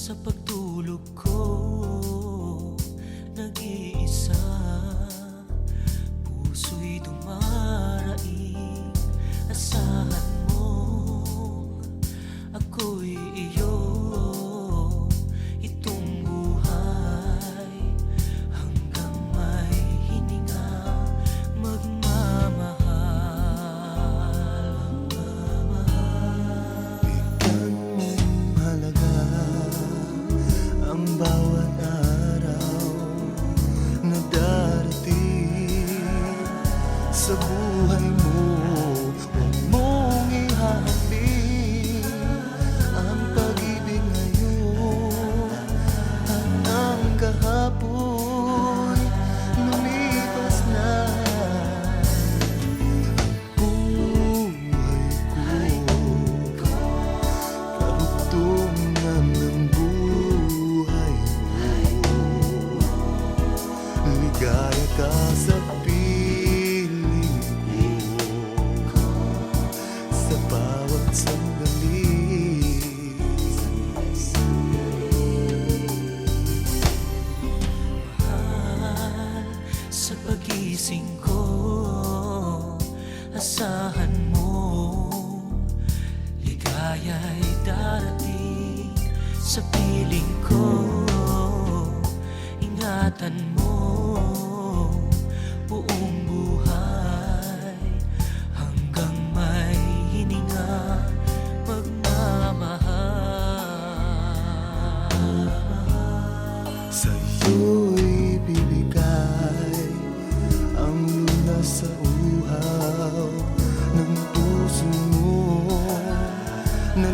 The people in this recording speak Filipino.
Sa pagtulog ko, nag-iisa, puso'y dumaraing. Asahan mo, ako'y iyo, itong buhay hanggang may hininga. Magmamahal, Bigyan mong halaga ang bawat araw na darating sa buhay mo. Huwag mong ihahambing ang pag-ibig ngayon at ang kahapon lumipas na. Buhay ko, karugtungan ng buhay mo. Ligaya ka sa piling ko, sa bawat sandali. mahal. Sa pagising ko, asahan mo, ligaya'y darating sa piling ko. Ingatan mo buong buhay hanggang may hininga. Magmamahal. Sa'yo'y bibigay ang lunas sa uhaw ng puso mo na